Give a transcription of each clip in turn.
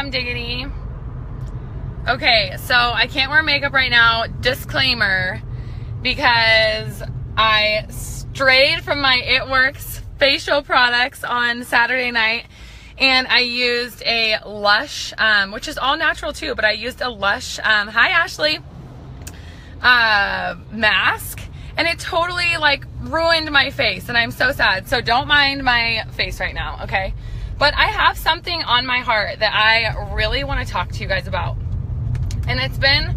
Bum Diggity. Okay, so I can't wear makeup right now, disclaimer, because I strayed from my It Works facial products on Saturday night, and I used a Lush, which is all natural too, but I used a Lush, hi Ashley, mask, and it totally like ruined my face, and I'm so sad. So don't mind my face right now, okay? But I have something on my heart that I really want to talk to you guys about. And it's been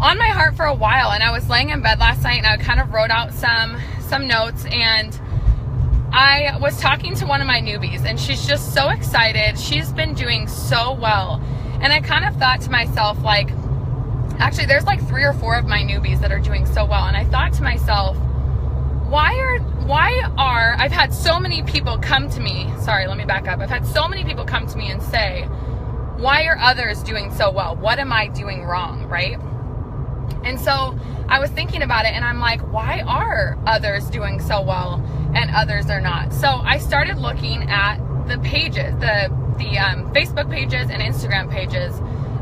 on my heart for a while, and I was laying in bed last night and I kind of wrote out some notes, and I was talking to one of my newbies, and she's just so excited. She's been doing so well. And I kind of thought to myself, like, actually there's like 3 or 4 of my newbies that are doing so well. And I thought to myself, why are I've had so many people come to me, sorry, let me back up. I've had so many people come to me and say, why are others doing so well? What am I doing wrong, right? And so I was thinking about it, and I'm like, why are others doing so well and others are not? So I started looking at the pages, the Facebook pages and Instagram pages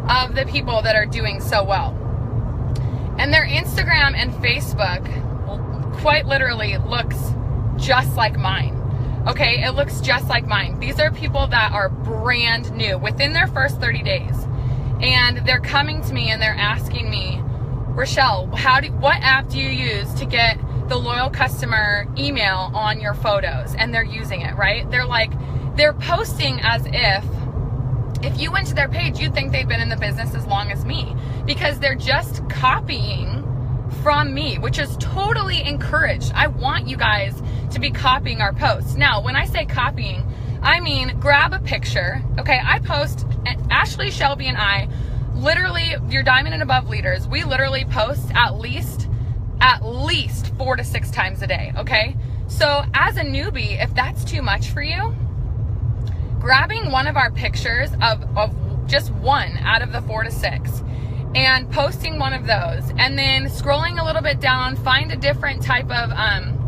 of the people that are doing so well. And their Instagram and Facebook quite literally looks just like mine. Okay, it looks just like mine. These are people that are brand new within their first 30 days. And they're coming to me and they're asking me, Rochelle, what app do you use to get the loyal customer email on your photos? And they're using it, right? They're posting as if you went to their page, you'd think they've been in the business as long as me, because they're just copying from me, which is totally encouraged. I want you guys to be copying our posts. Now, when I say copying, I mean grab a picture. Okay, I post, Ashley, Shelby, and I, literally, your diamond and above leaders, we literally post at least 4 to 6 times a day, okay? So as a newbie, if that's too much for you, grabbing one of our pictures of just one out of the 4 to 6 and posting one of those, and then scrolling a little bit down, find a different type of on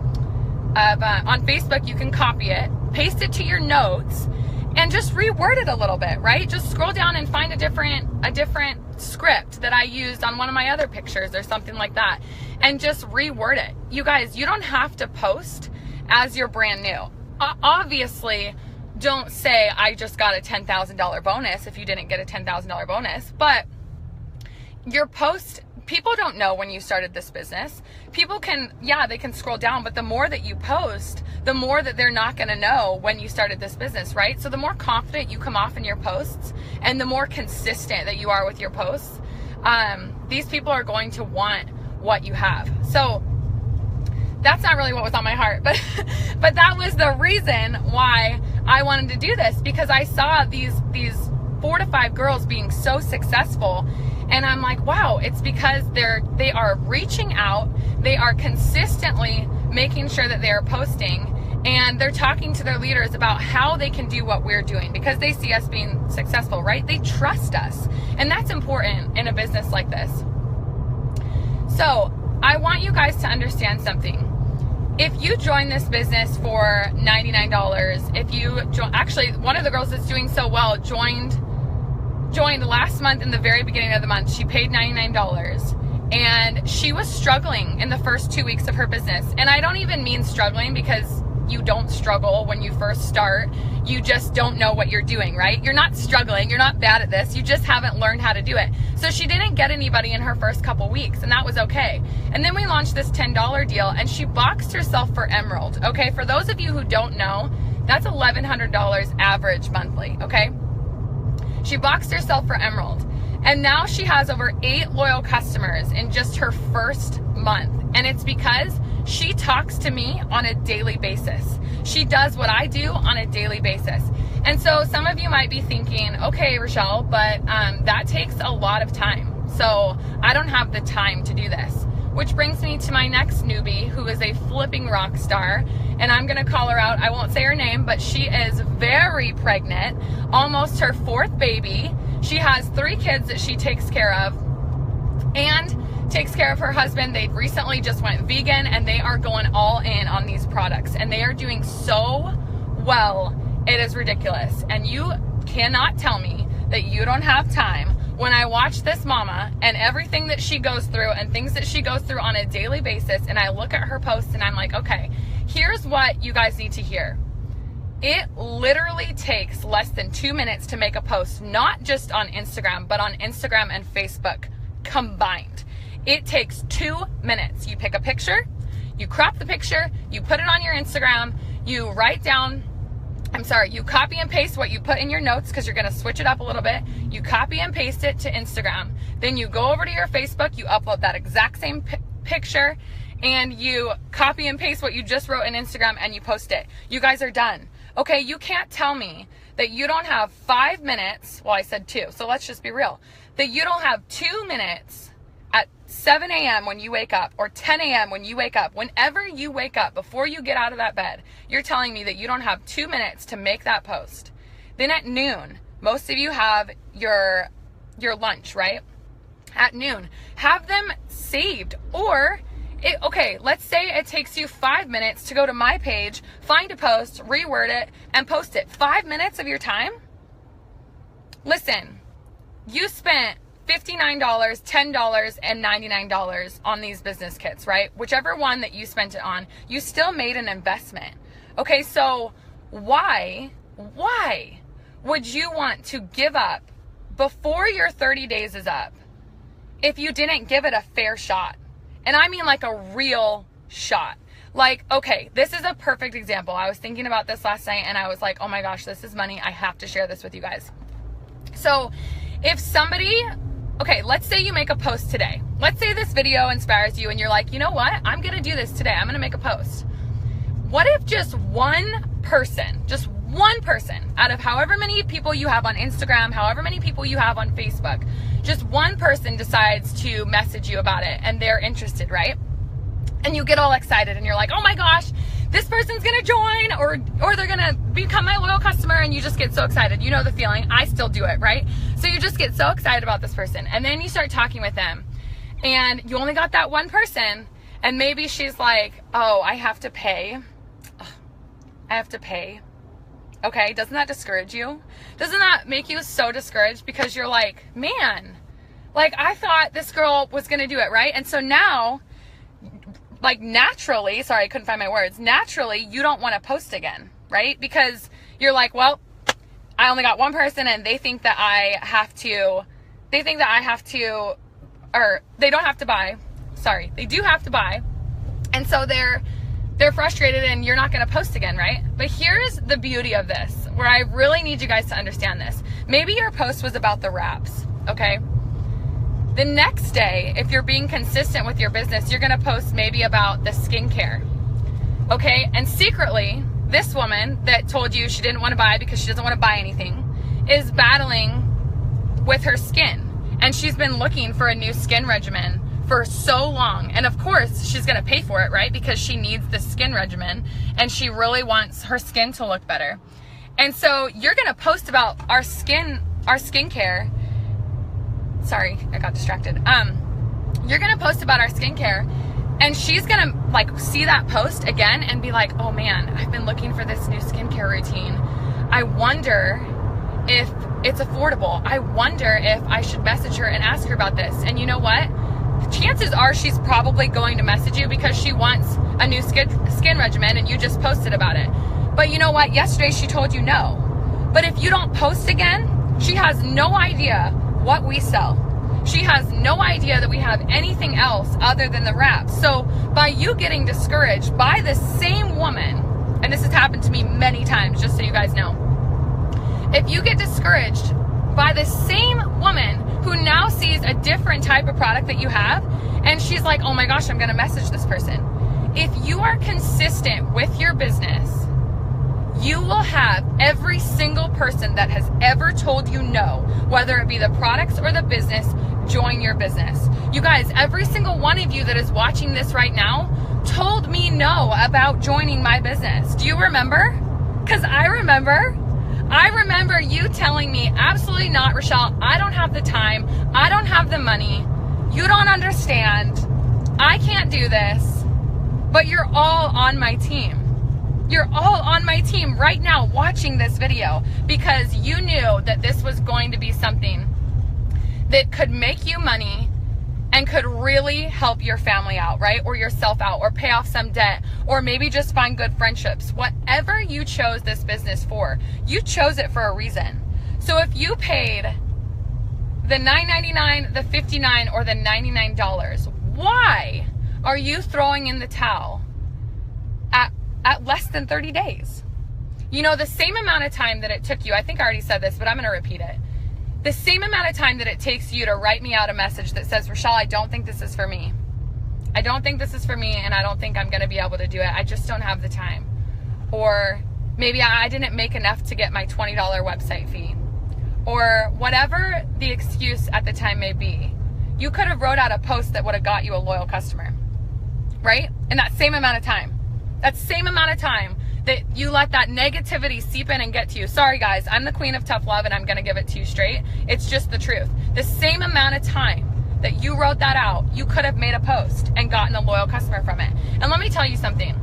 Facebook, you can copy it, paste it to your notes, and just reword it a little bit, right? Just scroll down and find a different script that I used on one of my other pictures or something like that, and just reword it. You guys, you don't have to post as you're brand new. Obviously, don't say I just got a $10,000 bonus if you didn't get a $10,000 bonus, but your post, people don't know when you started this business. People can, they can scroll down, but the more that you post, the more that they're not going to know when you started this business, right? So the more confident you come off in your posts and the more consistent that you are with your posts, these people are going to want what you have. So that's not really what was on my heart, but that was the reason why I wanted to do this, because I saw these 4 to 5 girls being so successful. And I'm like, wow, it's because they are reaching out, they are consistently making sure that they are posting, and they're talking to their leaders about how they can do what we're doing because they see us being successful, right? They trust us. And that's important in a business like this. So I want you guys to understand something. If you join this business for $99, if you actually, one of the girls that's doing so well joined last month in the very beginning of the month. She paid $99, and she was struggling in the first 2 weeks of her business. And I don't even mean struggling because you don't struggle when you first start. You just don't know what you're doing, right? You're not struggling. You're not bad at this. You just haven't learned how to do it. So she didn't get anybody in her first couple weeks, and that was okay. And then we launched this $10 deal, and she boxed herself for Emerald. Okay, for those of you who don't know, that's $1,100 average monthly, okay? She boxed herself for Emerald, and now she has over 8 loyal customers in just her first month. And it's because she talks to me on a daily basis. She does what I do on a daily basis. And so some of you might be thinking, okay, Rochelle, but that takes a lot of time. So I don't have the time to do this. Which brings me to my next newbie, who is a flipping rock star, and I'm gonna call her out. I won't say her name, but she is very pregnant, almost her 4th baby. She has 3 kids that she takes care of, and takes care of her husband. They recently just went vegan, and they are going all in on these products, and they are doing so well. It is ridiculous. And you cannot tell me that you don't have time when I watch this mama and everything that she goes through and things that she goes through on a daily basis, and I look at her posts and I'm like, okay, here's what you guys need to hear. It literally takes less than 2 minutes to make a post, not just on Instagram, but on Instagram and Facebook combined. It takes 2 minutes. You pick a picture, you crop the picture, you put it on your Instagram, you copy and paste what you put in your notes because you're going to switch it up a little bit. You copy and paste it to Instagram. Then you go over to your Facebook, you upload that exact same picture, and you copy and paste what you just wrote in Instagram and you post it. You guys are done. Okay, you can't tell me that you don't have 5 minutes. Well, I said 2, so let's just be real. That you don't have 2 minutes at 7 a.m. when you wake up, or 10 a.m. when you wake up. Whenever you wake up, before you get out of that bed, you're telling me that you don't have 2 minutes to make that post. Then at noon, most of you have your lunch, right? At noon, have them saved. Or, let's say it takes you 5 minutes to go to my page, find a post, reword it, and post it. 5 minutes of your time? Listen, you spent $59, $10, and $99 on these business kits, right? Whichever one that you spent it on, you still made an investment. Okay, so why would you want to give up before your 30 days is up if you didn't give it a fair shot? And I mean like a real shot. Like, okay, this is a perfect example. I was thinking about this last night and I was like, oh my gosh, this is money. I have to share this with you guys. So if somebody, let's say you make a post today. Let's say this video inspires you and you're like, you know what? I'm going to do this today. I'm going to make a post. What if just one person out of however many people you have on Instagram, however many people you have on Facebook, just one person decides to message you about it and they're interested, right? And you get all excited and you're like, oh my gosh, this person's gonna join or they're gonna become my loyal customer, and you just get so excited. You know the feeling. I still do it, right? So you just get so excited about this person, and then you start talking with them and you only got that one person, and maybe she's like, oh, I have to pay. Okay, doesn't that discourage you? Doesn't that make you so discouraged? Because you're like, man, like I thought this girl was gonna do it, right? And so now, like naturally, sorry, I couldn't find my words, naturally, you don't want to post again, right? Because you're like, well, I only got one person and they think that I have to, or they don't have to buy, sorry, they do have to buy. And so they're frustrated and you're not going to post again, right? But here's the beauty of this, where I really need you guys to understand this. Maybe your post was about the wraps, okay? The next day, if you're being consistent with your business, you're going to post maybe about the skincare, okay? And secretly, this woman that told you she didn't want to buy because she doesn't want to buy anything is battling with her skin. And she's been looking for a new skin regimen for so long. And of course, she's going to pay for it, right? Because she needs the skin regimen and she really wants her skin to look better. And so you're going to post about our skincare. Sorry, I got distracted. You're going to post about our skincare, and she's going to like see that post again and be like, oh man, I've been looking for this new skincare routine. I wonder if it's affordable. I wonder if I should message her and ask her about this. And you know what? Chances are she's probably going to message you because she wants a new skin regimen and you just posted about it. But you know what? Yesterday she told you no. But if you don't post again, she has no idea what we sell. She has no idea that we have anything else other than the wraps. So by you getting discouraged by the same woman, and this has happened to me many times, just so you guys know, if you get discouraged by the same woman who now sees a different type of product that you have, and she's like, oh my gosh, I'm gonna message this person. If you are consistent with your business, you will have every single person that has ever told you no, whether it be the products or the business, join your business. You guys, every single one of you that is watching this right now told me no about joining my business. Do you remember? Because I remember you telling me, absolutely not, Rochelle. I don't have the time. I don't have the money. You don't understand. I can't do this. But you're all on my team. You're all on my team right now watching this video because you knew that this was going to be something that could make you money and could really help your family out, right? Or yourself out, or pay off some debt, or maybe just find good friendships. Whatever you chose this business for, you chose it for a reason. So if you paid the $9.99, the $59, or the $99, why are you throwing in the towel at less than 30 days? You know, the same amount of time that it took you, I think I already said this, but I'm going to repeat it. The same amount of time that it takes you to write me out a message that says, Rochelle, I don't think this is for me. I don't think this is for me, and I don't think I'm going to be able to do it. I just don't have the time. Or maybe I didn't make enough to get my $20 website fee. Or whatever the excuse at the time may be. You could have wrote out a post that would have got you a loyal customer, right? In that same amount of time. That same amount of time that you let that negativity seep in and get to you. Sorry guys, I'm the queen of tough love and I'm gonna give it to you straight. It's just the truth. The same amount of time that you wrote that out, you could have made a post and gotten a loyal customer from it. And let me tell you something.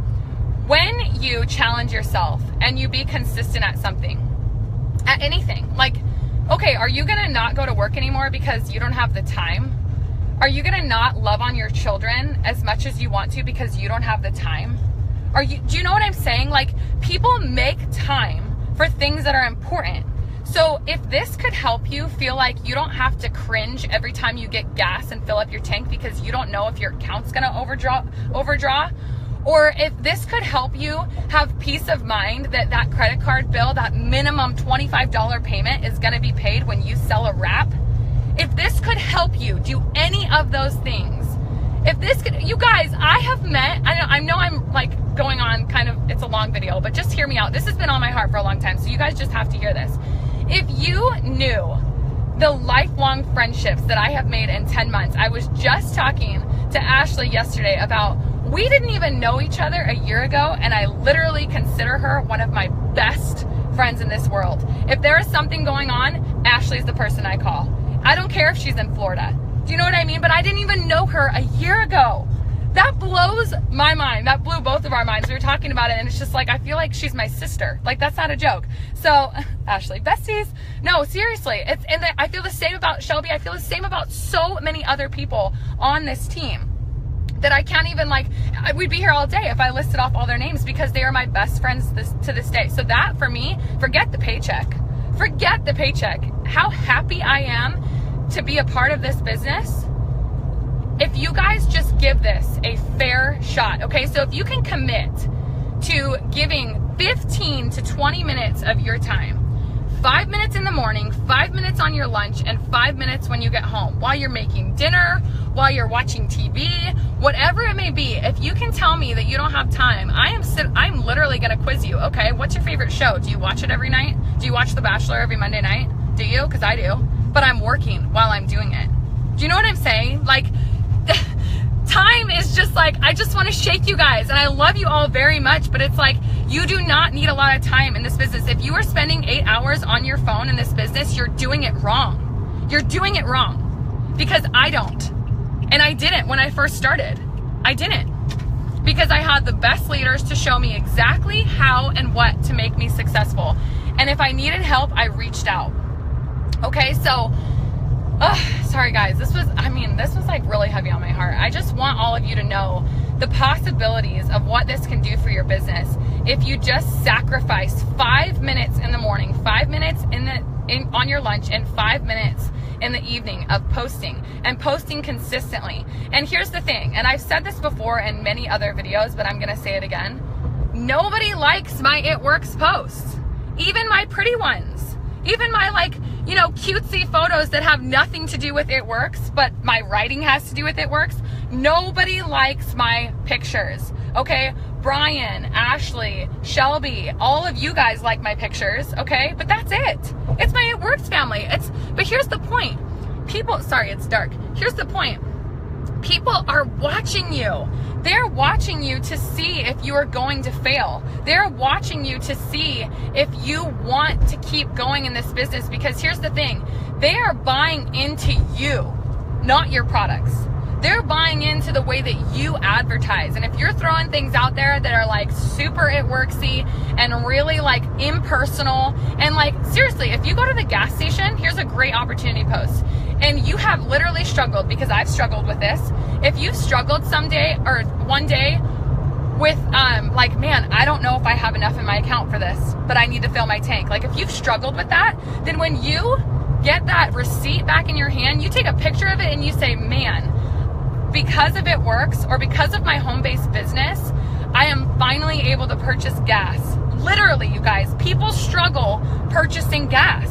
When you challenge yourself and you be consistent at something, at anything, like, okay, are you gonna not go to work anymore because you don't have the time? Are you gonna not love on your children as much as you want to because you don't have the time? Do you know what I'm saying? Like, people make time for things that are important. So if this could help you feel like you don't have to cringe every time you get gas and fill up your tank because you don't know if your account's gonna overdraw, or if this could help you have peace of mind that that credit card bill, that minimum $25 payment is gonna be paid when you sell a wrap, if this could help you do any of those things, if this could, you guys, I have met, I know I'm like going on kind of, it's a long video, but just hear me out. This has been on my heart for a long time, so you guys just have to hear this. If you knew the lifelong friendships that I have made in 10 months, I was just talking to Ashley yesterday about, we didn't even know each other a year ago, and I literally consider her one of my best friends in this world. If there is something going on, Ashley's the person I call. I don't care if she's in Florida. Do you know what I mean? But I didn't even know her a year ago. That blows my mind. That blew both of our minds. We were talking about it, and it's just like, I feel like she's my sister. Like, that's not a joke. So, Ashley, besties. No, seriously. I feel the same about Shelby. I feel the same about so many other people on this team that I can't even, like, we'd be here all day if I listed off all their names because they are my best friends to this day. So that, for me, forget the paycheck. Forget the paycheck. How happy I am to be a part of this business. If you guys just give this a fair shot, okay? So if you can commit to giving 15 to 20 minutes of your time, 5 minutes in the morning, 5 minutes on your lunch, and 5 minutes when you get home, while you're making dinner, while you're watching TV, whatever it may be, if you can tell me that you don't have time, I'm literally gonna quiz you. Okay, what's your favorite show? Do you watch it every night? Do you watch The Bachelor every Monday night? Do you? Because I do. But I'm working while I'm doing it. Do you know what I'm saying? Like, time is just like, I just want to shake you guys, and I love you all very much, but it's like, you do not need a lot of time in this business. If you are spending 8 hours on your phone in this business, you're doing it wrong. You're doing it wrong. Because I don't. And I didn't when I first started. I didn't. Because I had the best leaders to show me exactly how and what to make me successful. And if I needed help, I reached out. Okay, so, sorry guys, this was like really heavy on my heart. I just want all of you to know the possibilities of what this can do for your business if you just sacrifice 5 minutes in the morning, 5 minutes on your lunch, and 5 minutes in the evening of posting, and posting consistently. And here's the thing, and I've said this before in many other videos, but I'm gonna say it again. Nobody likes my It Works posts, even my pretty ones, even my, like, you know, cutesy photos that have nothing to do with It Works, but my writing has to do with It Works. Nobody likes my pictures, okay? Brian, Ashley, Shelby, all of you guys like my pictures, okay? But that's it. It's my It Works family. But here's the point. Sorry, it's dark. Here's the point. People are watching you. They're watching you to see if you are going to fail. They're watching you to see if you want to keep going in this business, because here's the thing. They are buying into you, not your products. they're buying into the way that you advertise. And if you're throwing things out there that are like super it worksy and really like impersonal, and like seriously, if you go to the gas station, here's a great opportunity post, and you have literally struggled, because I've struggled with this. If you've struggled someday or one day with like, man, I don't know if I have enough in my account for this, but I need to fill my tank. Like if you've struggled with that, then when you get that receipt back in your hand, you take a picture of it and you say, man, because of It Works, or because of my home-based business, I am finally able to purchase gas. Literally, you guys, people struggle purchasing gas.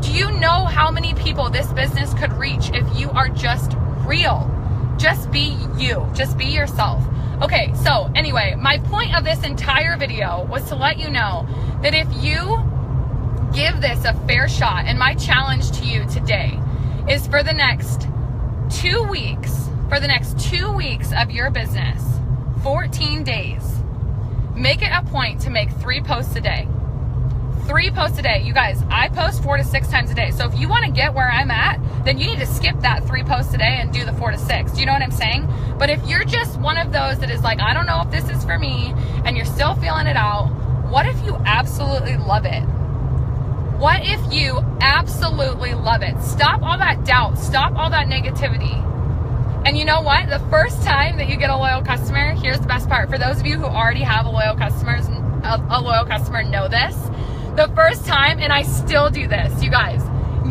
Do you know how many people this business could reach if you are just real? Just be you. Just be yourself. Okay, so anyway, my point of this entire video was to let you know that if you give this a fair shot, and my challenge to you today is for the next 2 weeks, of your business, 14 days, make it a point to make 3 posts a day. 3 posts a day. You guys, I post 4 to 6 times a day. So if you want to get where I'm at, then you need to skip that 3 posts a day and do the 4 to 6. Do you know what I'm saying? But if you're just one of those that is like, I don't know if this is for me, and you're still feeling it out, what if you absolutely love it? What if you absolutely love it? Stop all that doubt. Stop all that negativity. And you know what? The first time that you get a loyal customer, here's the best part. For those of you who already have a loyal customer know this. The first time, and I still do this, you guys,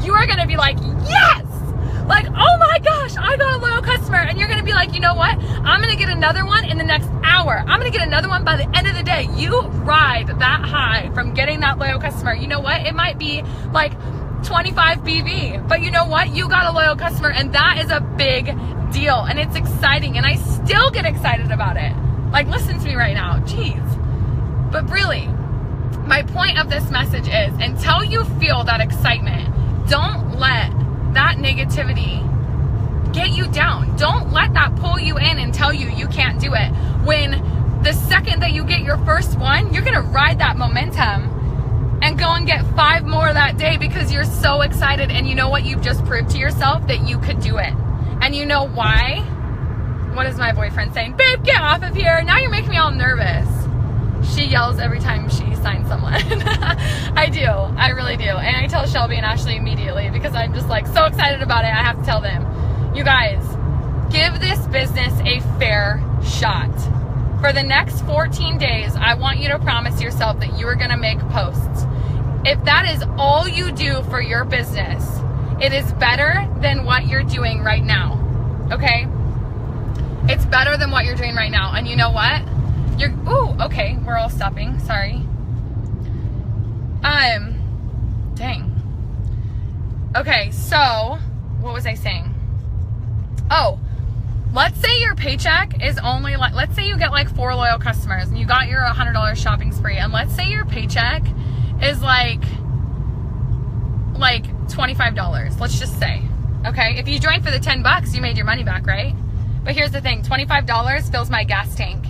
you are going to be like, yes! Like, oh my gosh, I got a loyal customer. And you're going to be like, you know what? I'm going to get another one in the next hour. I'm going to get another one by the end of the day. You ride that high from getting that loyal customer. You know what? It might be like 25 BV, but you know what? You got a loyal customer, and that is a big deal, and it's exciting, and I still get excited about it. Like, listen to me right now. Jeez. But really, my point of this message is, until you feel that excitement, don't let that negativity get you down. Don't let that pull you in and tell you can't do it. When the second that you get your first one, you're gonna ride that momentum and go and get 5 more that day, because you're so excited, and you know what? You've just proved to yourself that you could do it. And you know why? What is my boyfriend saying? Babe, get off of here. Now you're making me all nervous. She yells every time she signs someone. I do. I really do. And I tell Shelby and Ashley immediately, because I'm just like so excited about it. I have to tell them. You guys, give this business a fair shot. For the next 14 days, I want you to promise yourself that you are going to make posts. If that is all you do for your business, it is better than what you're doing right now. Okay? It's better than what you're doing right now. And you know what? Okay, we're all stopping. Sorry. Dang. Okay, so what was I saying? Oh, let's say your paycheck is only like, let's say you get like 4 loyal customers and you got your $100 shopping spree, and let's say your paycheck is like $25, let's just say. Okay, if you joined for the $10, you made your money back, right? But here's the thing, $25 fills my gas tank.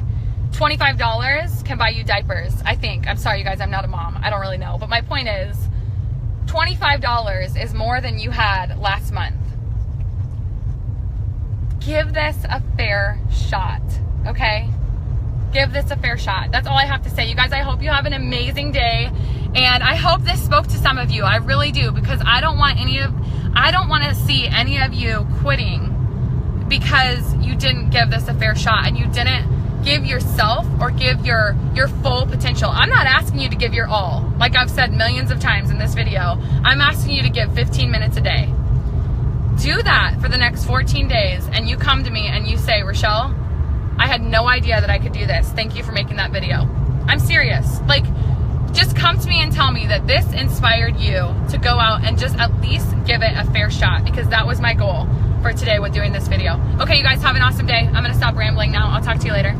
$25 can buy you diapers, I think. I'm sorry, you guys, I'm not a mom. I don't really know. But my point is, $25 is more than you had last month. Give this a fair shot, okay? Give this a fair shot. That's all I have to say. You guys, I hope you have an amazing day. And I hope this spoke to some of you. I really do, because I don't want to see any of you quitting because you didn't give this a fair shot and you didn't give yourself or give your full potential. I'm not asking you to give your all. Like I've said millions of times in this video, I'm asking you to give 15 minutes a day. Do that for the next 14 days, and you come to me and you say, Rochelle, I had no idea that I could do this. Thank you for making that video. I'm serious. Like, just come to me and tell me that this inspired you to go out and just at least give it a fair shot, because that was my goal for today with doing this video. Okay, you guys, have an awesome day. I'm going to stop rambling now. I'll talk to you later.